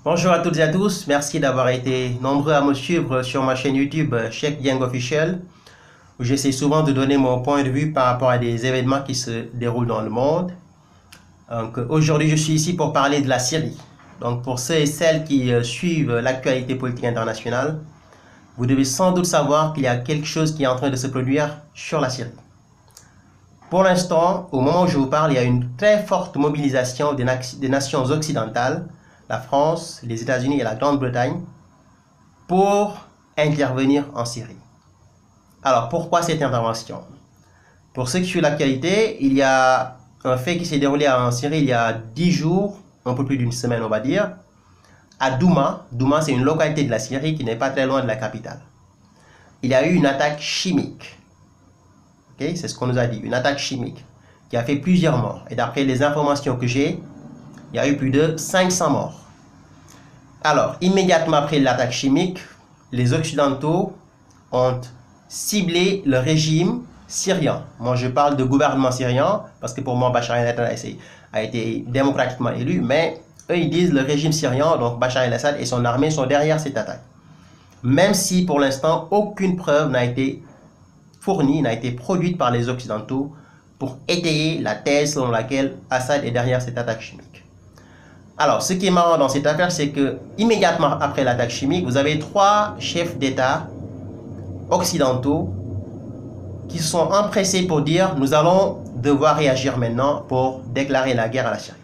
Bonjour à toutes et à tous, merci d'avoir été nombreux à me suivre sur ma chaîne YouTube Cheikh Dieng Officiel, où j'essaie souvent de donner mon point de vue par rapport à des événements qui se déroulent dans le monde. Donc aujourd'hui je suis ici pour parler de la Syrie. Donc pour ceux et celles qui suivent l'actualité politique internationale, vous devez sans doute savoir qu'il y a quelque chose qui est en train de se produire sur la Syrie. Pour l'instant, au moment où je vous parle, il y a une très forte mobilisation des nations occidentales, la France, les États-Unis et la Grande-Bretagne, pour intervenir en Syrie. Alors, pourquoi cette intervention? Pour ceux qui suivent l'actualité, il y a un fait qui s'est déroulé en Syrie il y a 10 jours, un peu plus d'une semaine on va dire, à Douma. Douma, c'est une localité de la Syrie qui n'est pas très loin de la capitale. Il y a eu une attaque chimique. Okay? C'est ce qu'on nous a dit, une attaque chimique qui a fait plusieurs morts. Et d'après les informations que j'ai, il y a eu plus de 500 morts. Alors, immédiatement après l'attaque chimique, les Occidentaux ont ciblé le régime syrien. Moi, je parle de gouvernement syrien, parce que pour moi, Bachar el-Assad a été démocratiquement élu, mais eux, ils disent le régime syrien, donc Bachar el-Assad et son armée sont derrière cette attaque. Même si, pour l'instant, aucune preuve n'a été fournie, n'a été produite par les Occidentaux pour étayer la thèse selon laquelle Assad est derrière cette attaque chimique. Alors, ce qui est marrant dans cette affaire, c'est que immédiatement après l'attaque chimique, vous avez 3 chefs d'État occidentaux qui se sont empressés pour dire nous allons devoir réagir maintenant pour déclarer la guerre à la Syrie.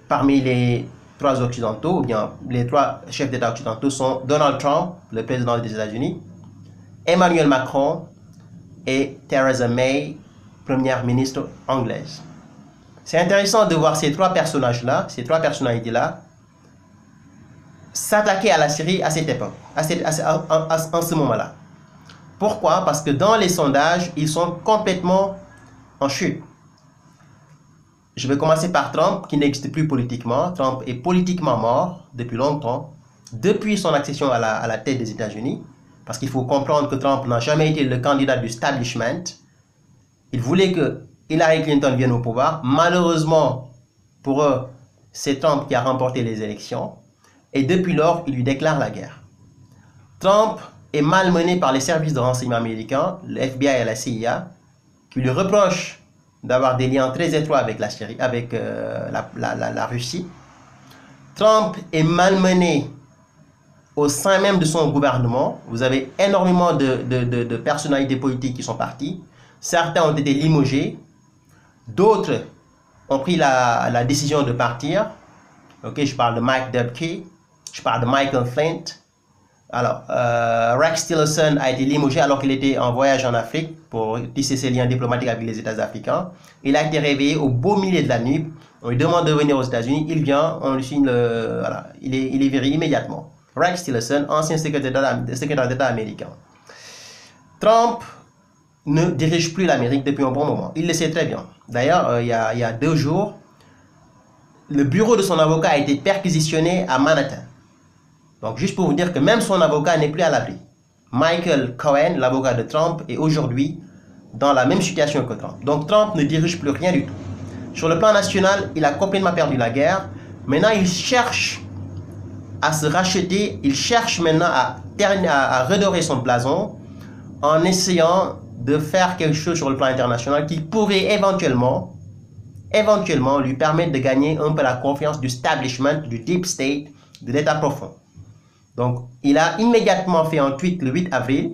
Parmi les 3 occidentaux, ou bien les 3 chefs d'État occidentaux sont Donald Trump, le président des États-Unis, Emmanuel Macron et Theresa May, première ministre anglaise. C'est intéressant de voir ces 3 personnages-là, ces 3 personnalités-là, s'attaquer à la Syrie à cette époque, en ce moment-là. Pourquoi? Parce que dans les sondages, ils sont complètement en chute. Je vais commencer par Trump, qui n'existe plus politiquement. Trump est politiquement mort depuis longtemps, depuis son accession à la tête des États-Unis, parce qu'il faut comprendre que Trump n'a jamais été le candidat du establishment. Il voulait que Hillary Clinton vienne au pouvoir. Malheureusement, pour eux, c'est Trump qui a remporté les élections. Et depuis lors, il lui déclare la guerre. Trump est malmené par les services de renseignement américains, le FBI et la CIA, qui lui reprochent d'avoir des liens très étroits avec la Syrie, avec la Russie. Trump est malmené au sein même de son gouvernement. Vous avez énormément de personnalités politiques qui sont parties. Certains ont été limogés. D'autres ont pris la décision de partir. Okay, je parle de Mike Dubke, je parle de Michael Flint. Alors, Rex Tillerson a été limogé alors qu'il était en voyage en Afrique pour tisser ses liens diplomatiques avec les États africains. Il a été réveillé au beau milieu de la nuit. On lui demande de venir aux États-Unis. Il vient, on lui signe voilà, il est viré immédiatement. Rex Tillerson, ancien secrétaire d'État américain. Trump ne dirige plus l'Amérique depuis un bon moment. Il le sait très bien. D'ailleurs, il y a 2 jours, le bureau de son avocat a été perquisitionné à Manhattan. Donc, juste pour vous dire que même son avocat n'est plus à l'abri. Michael Cohen, l'avocat de Trump, est aujourd'hui dans la même situation que Trump. Donc, Trump ne dirige plus rien du tout. Sur le plan national, il a complètement perdu la guerre. Maintenant, il cherche à se racheter. Il cherche maintenant à redorer son blason en essayant de faire quelque chose sur le plan international qui pourrait éventuellement lui permettre de gagner un peu la confiance du establishment, du deep state, de l'état profond. Donc, il a immédiatement fait un tweet le 8 avril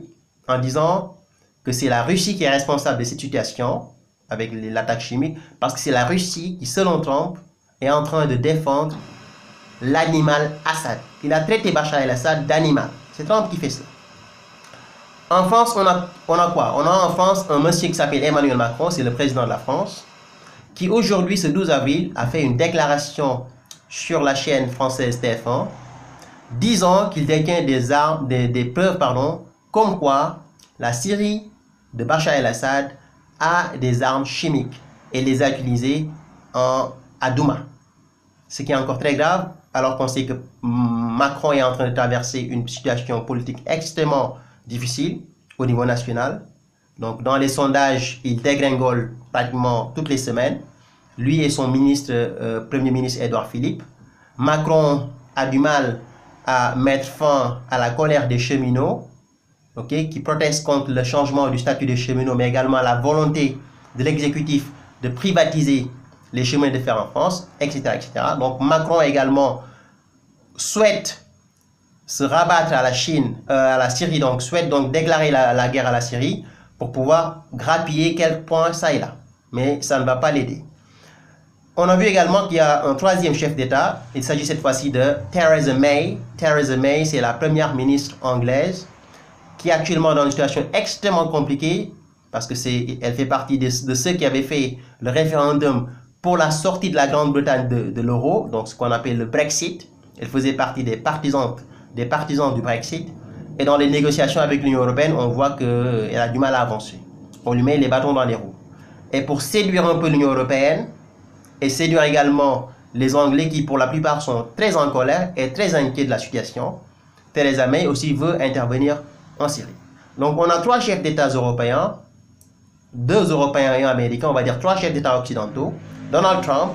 en disant que c'est la Russie qui est responsable de cette situation avec l'attaque chimique, parce que c'est la Russie qui, selon Trump, est en train de défendre l'animal Assad. Il a traité Bachar el-Assad d'animal. C'est Trump qui fait ça. En France, on a quoi? On a en France un monsieur qui s'appelle Emmanuel Macron, c'est le président de la France, qui aujourd'hui, ce 12 avril, a fait une déclaration sur la chaîne française TF1, disant qu'il détient des preuves, comme quoi la Syrie de Bachar el-Assad a des armes chimiques et les a utilisées à Douma. Ce qui est encore très grave, alors qu'on sait que Macron est en train de traverser une situation politique extrêmement difficile au niveau national. Donc, dans les sondages, il dégringole pratiquement toutes les semaines. Lui et son ministre, Premier ministre Édouard Philippe. Macron a du mal à mettre fin à la colère des cheminots, qui protestent contre le changement du statut des cheminots, mais également la volonté de l'exécutif de privatiser les chemins de fer en France, etc., etc. Donc Macron également souhaite se rabattre à la Chine, à la Syrie, donc souhaite donc déclarer la guerre à la Syrie pour pouvoir grappiller quelques points ça et là. Mais ça ne va pas l'aider. On a vu également qu'il y a un troisième chef d'État. Il s'agit cette fois-ci de Theresa May. Theresa May, c'est la première ministre anglaise qui est actuellement dans une situation extrêmement compliquée parce qu'elle fait partie de ceux qui avaient fait le référendum pour la sortie de la Grande-Bretagne de l'euro, donc ce qu'on appelle le Brexit. Elle faisait partie des partisans du Brexit. Et dans les négociations avec l'Union européenne, on voit qu'elle a du mal à avancer. On lui met les bâtons dans les roues. Et pour séduire un peu l'Union européenne, et séduire également les Anglais qui pour la plupart sont très en colère et très inquiets de la situation, Theresa May aussi veut intervenir en Syrie. Donc on a 3 chefs d'État européens, 2 Européens et 1 Américain, on va dire 3 chefs d'État occidentaux, Donald Trump,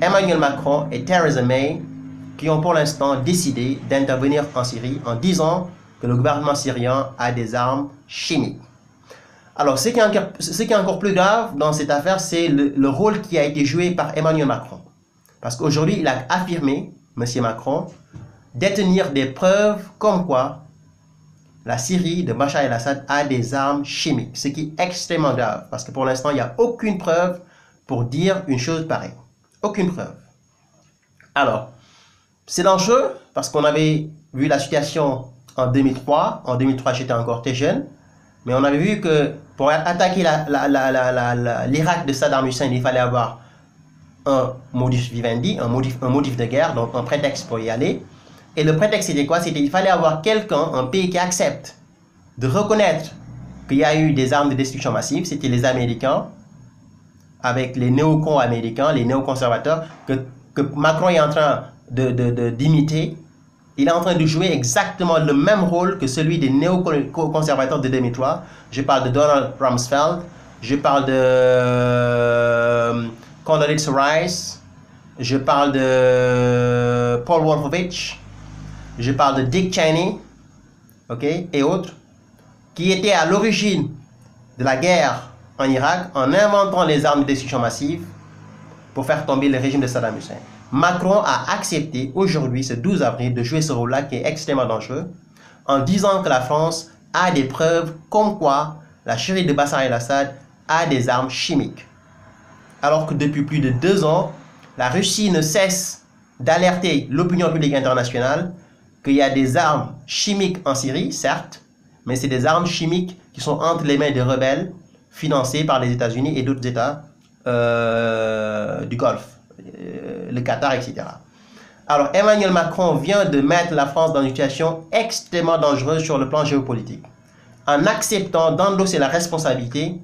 Emmanuel Macron et Theresa May, qui ont pour l'instant décidé d'intervenir en Syrie en disant que le gouvernement syrien a des armes chimiques. Alors, ce qui est encore plus grave dans cette affaire, c'est le rôle qui a été joué par Emmanuel Macron. Parce qu'aujourd'hui, il a affirmé, M. Macron, détenir des preuves comme quoi la Syrie de Bachar el-Assad a des armes chimiques. Ce qui est extrêmement grave, parce que pour l'instant, il n'y a aucune preuve pour dire une chose pareille. Aucune preuve. Alors, c'est dangereux, parce qu'on avait vu la situation en 2003. En 2003, j'étais encore très jeune. Mais on avait vu que pour attaquer l'Irak de Saddam Hussein, il fallait avoir un modus vivendi, un motif de guerre, donc un prétexte pour y aller. Et le prétexte, c'était quoi? C'était qu'il fallait avoir quelqu'un, un pays qui accepte de reconnaître qu'il y a eu des armes de destruction massive. C'était les Américains, avec les néocons américains, les néoconservateurs, que Macron est en train d'imiter. Il est en train de jouer exactement le même rôle que celui des néoconservateurs de 2003. Je parle de Donald Rumsfeld, je parle de Condoleezza Rice, je parle de Paul Wolfowitz, je parle de Dick Cheney, et autres, qui étaient à l'origine de la guerre en Irak en inventant les armes de destruction massive pour faire tomber le régime de Saddam Hussein. Macron a accepté aujourd'hui, ce 12 avril, de jouer ce rôle-là qui est extrêmement dangereux en disant que la France a des preuves comme quoi la Syrie de Bachar el-Assad a des armes chimiques. Alors que depuis plus de 2 ans, la Russie ne cesse d'alerter l'opinion publique internationale qu'il y a des armes chimiques en Syrie, certes, mais c'est des armes chimiques qui sont entre les mains des rebelles financés par les États-Unis et d'autres États du Golfe. Le Qatar, etc. Alors, Emmanuel Macron vient de mettre la France dans une situation extrêmement dangereuse sur le plan géopolitique, en acceptant d'endosser la responsabilité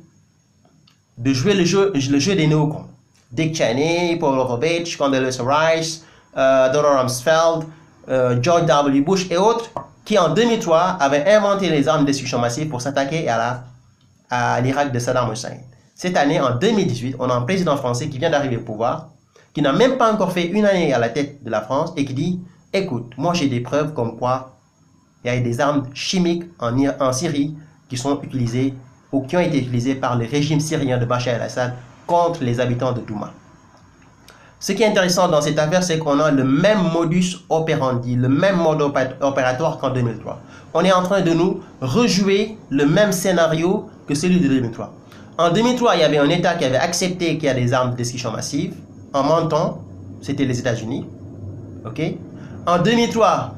de jouer le jeu des néocons. Dick Cheney, Paul Wolfowitz, Condoleezza Rice, Donald Rumsfeld, George W. Bush et autres, qui en 2003 avaient inventé les armes de destruction massive pour s'attaquer à l'Irak de Saddam Hussein. Cette année, en 2018, on a un président français qui vient d'arriver au pouvoir, qui n'a même pas encore fait une année à la tête de la France et qui dit « Écoute, moi j'ai des preuves comme quoi il y a des armes chimiques en Syrie qui sont utilisées ou qui ont été utilisées par le régime syrien de Bachar el-Assad contre les habitants de Douma. » Ce qui est intéressant dans cette affaire, c'est qu'on a le même modus operandi, le même mode opératoire qu'en 2003. On est en train de nous rejouer le même scénario que celui de 2003. En 2003, il y avait un État qui avait accepté qu'il y a des armes de destruction massive. En mentant, c'était les États-Unis. En 2003,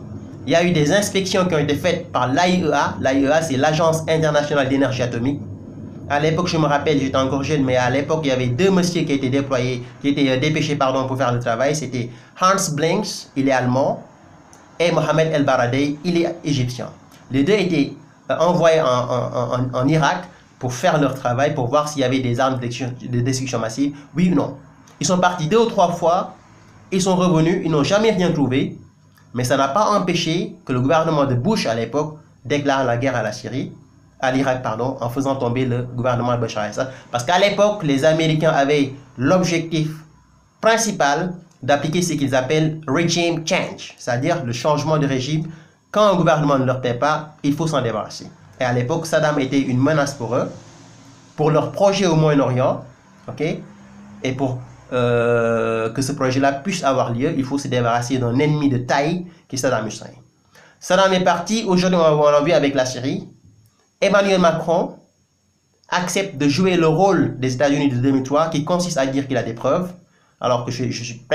il y a eu des inspections qui ont été faites par l'AIEA. L'AIEA, c'est l'Agence internationale d'énergie atomique. À l'époque, je me rappelle, j'étais encore jeune, mais à l'époque, il y avait 2 messieurs qui étaient dépêchés pour faire le travail. C'était Hans Blinks, il est allemand, et Mohamed El Baradei, il est égyptien. Les deux étaient envoyés en Irak pour faire leur travail, pour voir s'il y avait des armes de destruction massive, oui ou non. Ils sont partis 2 ou 3 fois, ils sont revenus, ils n'ont jamais rien trouvé, mais ça n'a pas empêché que le gouvernement de Bush à l'époque déclare la guerre à l'Irak, en faisant tomber le gouvernement de Bachar el-Assad. Parce qu'à l'époque, les Américains avaient l'objectif principal d'appliquer ce qu'ils appellent regime change, c'est-à-dire le changement de régime. Quand un gouvernement ne leur plaît pas, il faut s'en débarrasser. Et à l'époque, Saddam était une menace pour eux, pour leur projet au Moyen-Orient, ok? Et pour que ce projet-là puisse avoir lieu, il faut se débarrasser d'un ennemi de taille qui est Saddam Hussein. Saddam est parti, aujourd'hui on l'a vu avec la Syrie. Emmanuel Macron accepte de jouer le rôle des États-Unis de 2003 qui consiste à dire qu'il a des preuves, alors que je suis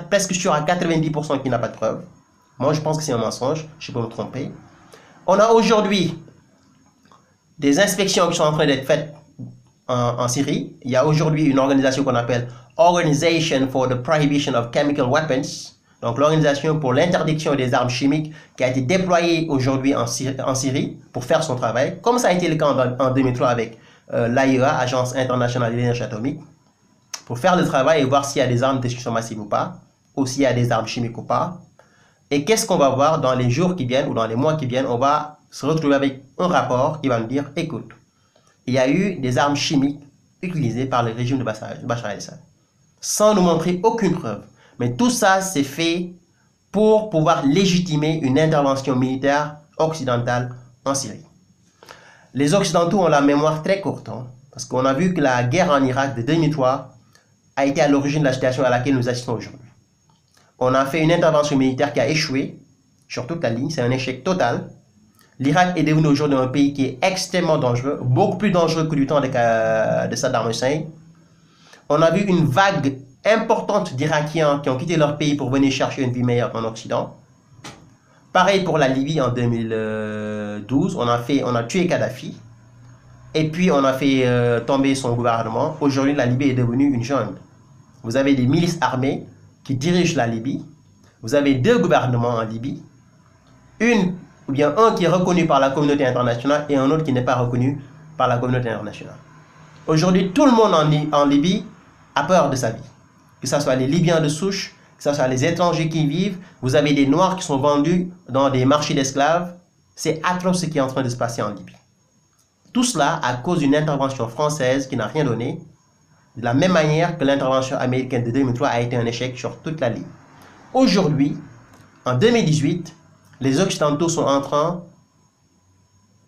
presque sûr à 90% qu'il n'a pas de preuves. Moi je pense que c'est un mensonge, je peux me tromper. On a aujourd'hui des inspections qui sont en train d'être faites en Syrie. Il y a aujourd'hui une organisation qu'on appelle Organization for the Prohibition of Chemical Weapons, donc l'organisation pour l'interdiction des armes chimiques qui a été déployée aujourd'hui en Syrie pour faire son travail, comme ça a été le cas en 2003 avec l'AIEA, Agence internationale de l'énergie atomique, pour faire le travail et voir s'il y a des armes de destruction massive ou pas, ou s'il y a des armes chimiques ou pas. Et qu'est-ce qu'on va voir dans les jours qui viennent ou dans les mois qui viennent? On va se retrouver avec un rapport qui va nous dire, écoute, il y a eu des armes chimiques utilisées par le régime de Bachar el-Assad, sans nous montrer aucune preuve. Mais tout ça, c'est fait pour pouvoir légitimer une intervention militaire occidentale en Syrie. Les Occidentaux ont la mémoire très courte, hein, parce qu'on a vu que la guerre en Irak de 2003 a été à l'origine de la situation à laquelle nous assistons aujourd'hui. On a fait une intervention militaire qui a échoué sur toute la ligne, c'est un échec total. L'Irak est devenu aujourd'hui un pays qui est extrêmement dangereux, beaucoup plus dangereux que du temps de Saddam Hussein. On a vu une vague importante d'Irakiens qui ont quitté leur pays pour venir chercher une vie meilleure en Occident. Pareil pour la Libye en 2012, on a tué Kadhafi et puis on a fait tomber son gouvernement. Aujourd'hui, la Libye est devenue une jungle. Vous avez des milices armées qui dirigent la Libye. Vous avez deux gouvernements en Libye. Un qui est reconnu par la communauté internationale et un autre qui n'est pas reconnu par la communauté internationale. Aujourd'hui, tout le monde en Libye a peur de sa vie. Que ce soit les Libyens de souche, que ce soit les étrangers qui y vivent. Vous avez des Noirs qui sont vendus dans des marchés d'esclaves. C'est atroce ce qui est en train de se passer en Libye. Tout cela à cause d'une intervention française qui n'a rien donné, de la même manière que l'intervention américaine de 2003 a été un échec sur toute la ligne. Aujourd'hui, en 2018, les Occidentaux sont en train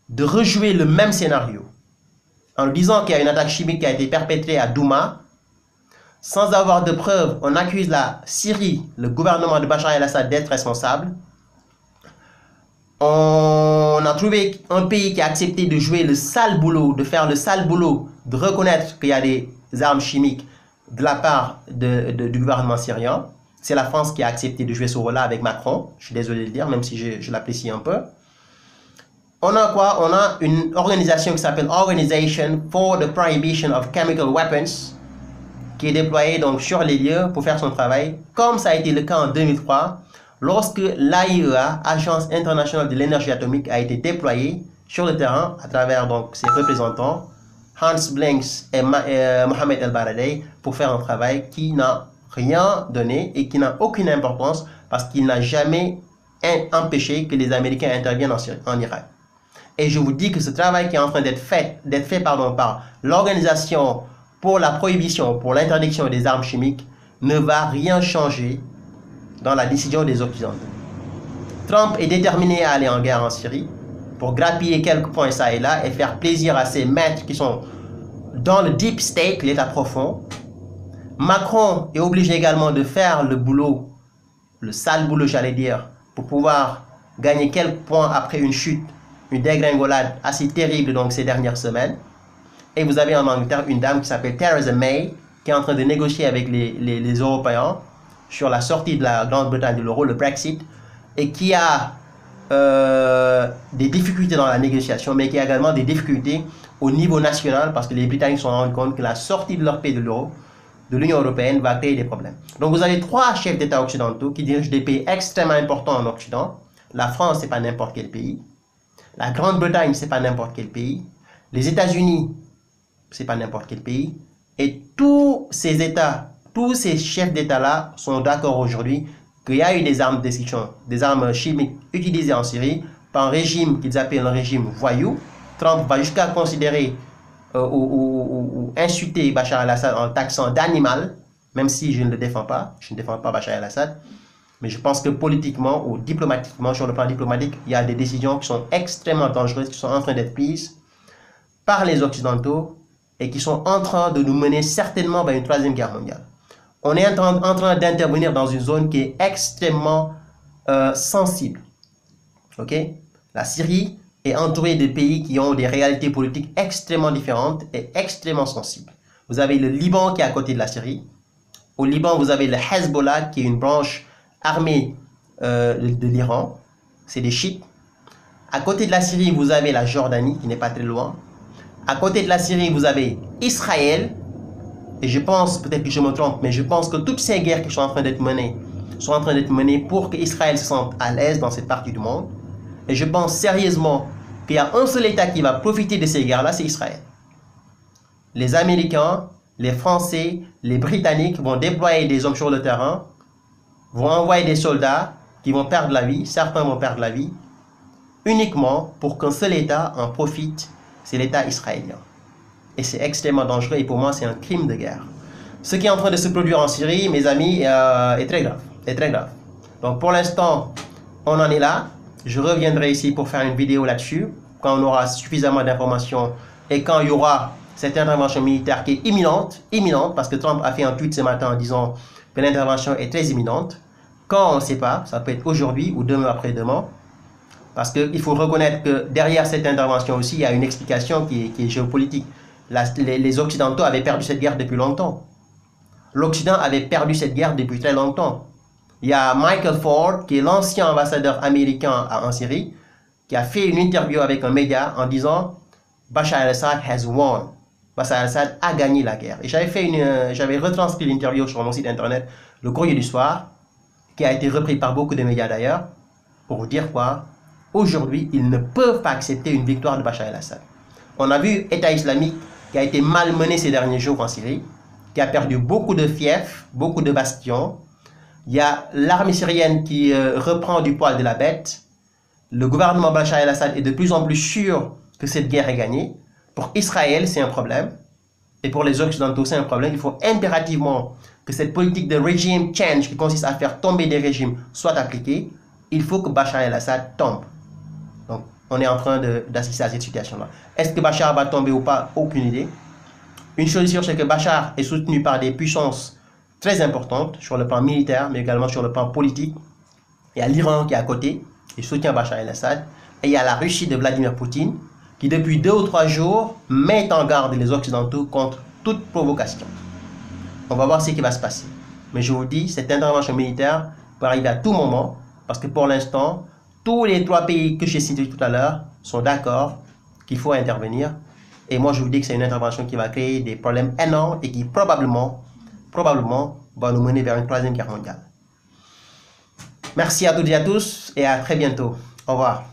de rejouer le même scénario en disant qu'il y a une attaque chimique qui a été perpétrée à Douma. Sans avoir de preuves, on accuse la Syrie, le gouvernement de Bachar el-Assad d'être responsable. On a trouvé un pays qui a accepté de jouer le sale boulot, de faire le sale boulot, de reconnaître qu'il y a des armes chimiques de la part du gouvernement syrien. C'est la France qui a accepté de jouer ce rôle-là avec Macron. Je suis désolé de le dire, même si je l'apprécie un peu. On a quoi? On a une organisation qui s'appelle Organization for the Prohibition of Chemical Weapons, qui est déployée donc sur les lieux pour faire son travail, comme ça a été le cas en 2003, lorsque l'AIEA, Agence internationale de l'énergie atomique, a été déployée sur le terrain à travers donc ses représentants, Hans Blinks et Mohamed El-Baradei, pour faire un travail qui n'a rien donné et qui n'a aucune importance parce qu'il n'a jamais empêché que les Américains interviennent en Irak. Et je vous dis que ce travail qui est en train d'être fait par l'Organisation pour la prohibition, pour l'interdiction des armes chimiques, ne va rien changer dans la décision des Occidentaux. Trump est déterminé à aller en guerre en Syrie pour grappiller quelques points ça et là et faire plaisir à ses maîtres qui sont dans le deep state, l'état profond. Macron est obligé également de faire le boulot, le sale boulot j'allais dire, pour pouvoir gagner quelques points après une chute, une dégringolade assez terrible donc ces dernières semaines. Et vous avez en Angleterre une dame qui s'appelle Theresa May qui est en train de négocier avec les Européens sur la sortie de la Grande-Bretagne de l'euro, le Brexit, et qui a des difficultés dans la négociation, mais qui a également des difficultés au niveau national parce que les Britanniques se sont rendus compte que la sortie de leur pays de l'euro, de l'Union européenne, va créer des problèmes. Donc vous avez trois chefs d'État occidentaux qui dirigent des pays extrêmement importants en Occident. La France, c'est pas n'importe quel pays. La Grande-Bretagne, c'est pas n'importe quel pays. Les États-Unis, c'est pas n'importe quel pays. Et tous ces États, tous ces chefs d'État-là sont d'accord aujourd'hui qu'il y a eu des armes de destruction, des armes chimiques utilisées en Syrie par un régime qu'ils appellent un régime voyou. Trump va jusqu'à considérer ou insulter Bachar el-Assad en taxant d'animal. même si je ne le défends pas, je ne défends pas Bachar el-Assad, mais je pense que politiquement ou diplomatiquement, sur le plan diplomatique, il y a des décisions qui sont extrêmement dangereuses, qui sont en train d'être prises par les Occidentaux et qui sont en train de nous mener certainement vers une troisième guerre mondiale. On est en train d'intervenir dans une zone qui est extrêmement sensible. Ok? La Syrie est entourée de pays qui ont des réalités politiques extrêmement différentes et extrêmement sensibles. Vous avez le Liban qui est à côté de la Syrie. Au Liban, vous avez le Hezbollah qui est une branche armée de l'Iran. C'est des chiites. À côté de la Syrie, vous avez la Jordanie qui n'est pas très loin. À côté de la Syrie, vous avez Israël. Et je pense, peut-être que je me trompe, mais je pense que toutes ces guerres qui sont en train d'être menées sont en train d'être menées pour qu'Israël se sente à l'aise dans cette partie du monde. Et je pense sérieusement qu'il y a un seul État qui va profiter de ces guerres-là, c'est Israël. Les Américains, les Français, les Britanniques vont déployer des hommes sur le terrain, vont envoyer des soldats qui vont perdre la vie, certains vont perdre la vie, uniquement pour qu'un seul État en profite, c'est l'État israélien. Et c'est extrêmement dangereux et pour moi c'est un crime de guerre. Ce qui est en train de se produire en Syrie, mes amis, est très grave. Est très grave. Donc pour l'instant, on en est là. Je reviendrai ici pour faire une vidéo là-dessus, quand on aura suffisamment d'informations et quand il y aura cette intervention militaire qui est imminente, parce que Trump a fait un tweet ce matin en disant que l'intervention est très imminente. Quand on ne sait pas, ça peut être aujourd'hui ou demain après-demain, parce qu'il faut reconnaître que derrière cette intervention aussi, il y a une explication qui est géopolitique. Les Occidentaux avaient perdu cette guerre depuis longtemps. L'Occident avait perdu cette guerre depuis très longtemps. Il y a Michael Ford, qui est l'ancien ambassadeur américain en Syrie, qui a fait une interview avec un média en disant « Bashar al-Assad has won ». Bashar al-Assad a gagné la guerre. Et j'avais retranscrit l'interview sur mon site internet, Le Courrier du Soir, qui a été repris par beaucoup de médias d'ailleurs, pour vous dire quoi? Aujourd'hui, ils ne peuvent pas accepter une victoire de Bashar al-Assad. On a vu État islamique qui a été malmené ces derniers jours en Syrie, qui a perdu beaucoup de fiefs, beaucoup de bastions. Il y a l'armée syrienne qui reprend du poil de la bête. Le gouvernement Bachar el-Assad est de plus en plus sûr que cette guerre est gagnée. Pour Israël, c'est un problème. Et pour les Occidentaux, c'est un problème. Il faut impérativement que cette politique de regime change qui consiste à faire tomber des régimes soit appliquée. Il faut que Bachar el-Assad tombe. Donc, on est en train d'assister à cette situation-là. Est-ce que Bachar va tomber ou pas? Aucune idée. Une chose sûre, c'est que Bachar est soutenu par des puissances très importantes sur le plan militaire, mais également sur le plan politique. Il y a l'Iran qui est à côté, qui soutient Bachar el-Assad. Et il y a la Russie de Vladimir Poutine, qui depuis 2 ou 3 jours met en garde les Occidentaux contre toute provocation. On va voir ce qui va se passer. Mais je vous dis, cette intervention militaire peut arriver à tout moment, parce que pour l'instant, tous les 3 pays que j'ai cités tout à l'heure sont d'accord qu'il faut intervenir. Et moi, je vous dis que c'est une intervention qui va créer des problèmes énormes et qui probablement va nous mener vers une 3e guerre mondiale. Merci à toutes et à tous et à très bientôt. Au revoir.